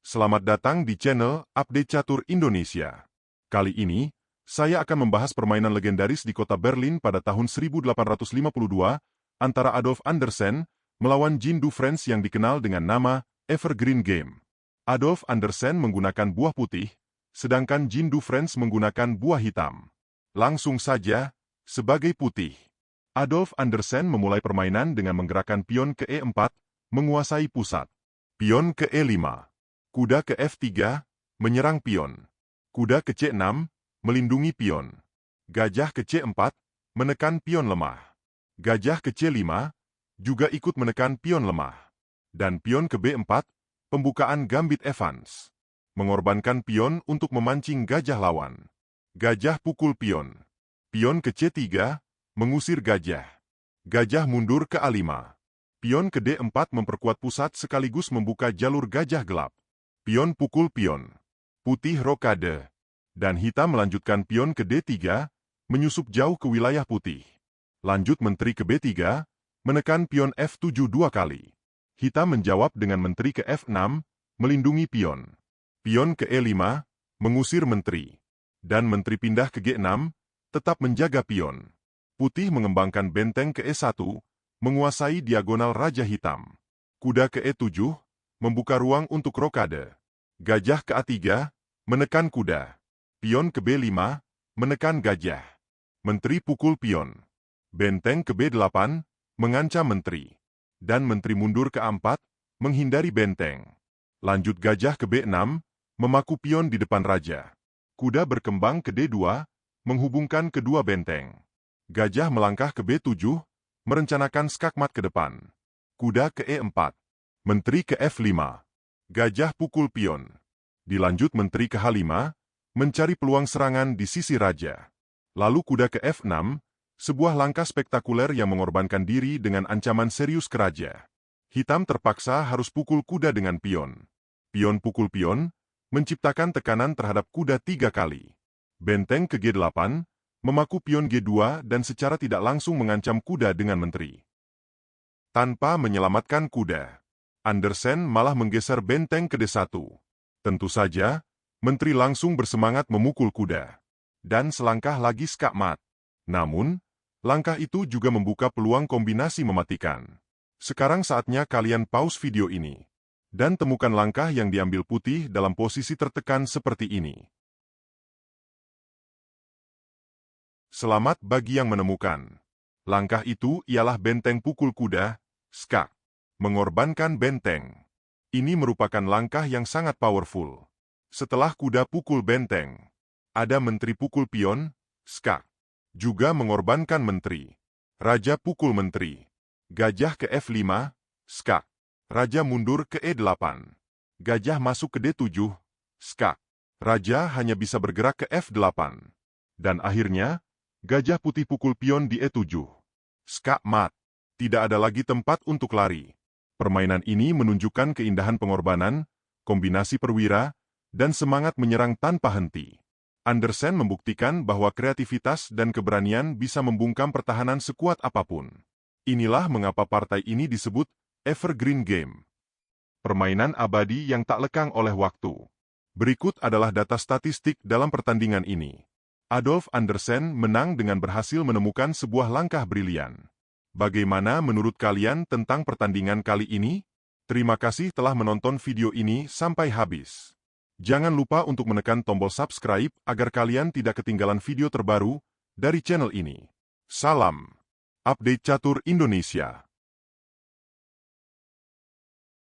Selamat datang di channel Update Catur Indonesia. Kali ini, saya akan membahas permainan legendaris di kota Berlin pada tahun 1852 antara Adolf Anderssen melawan Jean du France yang dikenal dengan nama Evergreen Game. Adolf Anderssen menggunakan buah putih, sedangkan Jean du France menggunakan buah hitam. Langsung saja, sebagai putih. Adolf Anderssen memulai permainan dengan menggerakkan pion ke E4, menguasai pusat. Pion ke E5. Kuda ke F3, menyerang pion. Kuda ke C6, melindungi pion. Gajah ke C4, menekan pion lemah. Gajah ke C5, juga ikut menekan pion lemah. Dan pion ke B4, pembukaan gambit Evans. Mengorbankan pion untuk memancing gajah lawan. Gajah pukul pion. Pion ke C3, mengusir gajah. Gajah mundur ke A5. Pion ke D4 memperkuat pusat sekaligus membuka jalur gajah gelap. Pion pukul pion. Putih rokade. Dan hitam melanjutkan pion ke D3, menyusup jauh ke wilayah putih. Lanjut menteri ke B3, menekan pion F7 dua kali. Hitam menjawab dengan menteri ke F6, melindungi pion. Pion ke E5, mengusir menteri. Dan menteri pindah ke G6, tetap menjaga pion. Putih mengembangkan benteng ke E1, menguasai diagonal raja hitam. Kuda ke E7, membuka ruang untuk rokade. Gajah ke A3, menekan kuda. Pion ke B5, menekan gajah. Menteri pukul pion. Benteng ke B8, mengancam menteri. Dan menteri mundur ke A4, menghindari benteng. Lanjut gajah ke B6, memaku pion di depan raja. Kuda berkembang ke D2, menghubungkan kedua benteng. Gajah melangkah ke B7, merencanakan skakmat ke depan. Kuda ke E4. Menteri ke F5. Gajah pukul pion. Dilanjut menteri ke H5, mencari peluang serangan di sisi raja. Lalu kuda ke F6, sebuah langkah spektakuler yang mengorbankan diri dengan ancaman serius ke raja. Hitam terpaksa harus pukul kuda dengan pion. Pion pukul pion, menciptakan tekanan terhadap kuda 3 kali. Benteng ke G8, memaku pion G2 dan secara tidak langsung mengancam kuda dengan menteri. Tanpa menyelamatkan kuda, Anderssen malah menggeser benteng ke D1. Tentu saja, menteri langsung bersemangat memukul kuda. Dan selangkah lagi skakmat. Namun, langkah itu juga membuka peluang kombinasi mematikan. Sekarang saatnya kalian pause video ini. Dan temukan langkah yang diambil putih dalam posisi tertekan seperti ini. Selamat bagi yang menemukan. Langkah itu ialah benteng pukul kuda, skak. Mengorbankan benteng. Ini merupakan langkah yang sangat powerful. Setelah kuda pukul benteng, ada menteri pukul pion, skak. Juga mengorbankan menteri. Raja pukul menteri. Gajah ke F5, skak. Raja mundur ke E8. Gajah masuk ke D7, skak. Raja hanya bisa bergerak ke F8. Dan akhirnya, gajah putih pukul pion di E7. Skak mat. Tidak ada lagi tempat untuk lari. Permainan ini menunjukkan keindahan pengorbanan, kombinasi perwira, dan semangat menyerang tanpa henti. Anderssen membuktikan bahwa kreativitas dan keberanian bisa membungkam pertahanan sekuat apapun. Inilah mengapa partai ini disebut Evergreen Game. Permainan abadi yang tak lekang oleh waktu. Berikut adalah data statistik dalam pertandingan ini. Adolf Anderssen menang dengan berhasil menemukan sebuah langkah brilian. Bagaimana menurut kalian tentang pertandingan kali ini? Terima kasih telah menonton video ini sampai habis. Jangan lupa untuk menekan tombol subscribe agar kalian tidak ketinggalan video terbaru dari channel ini. Salam Update Catur Indonesia.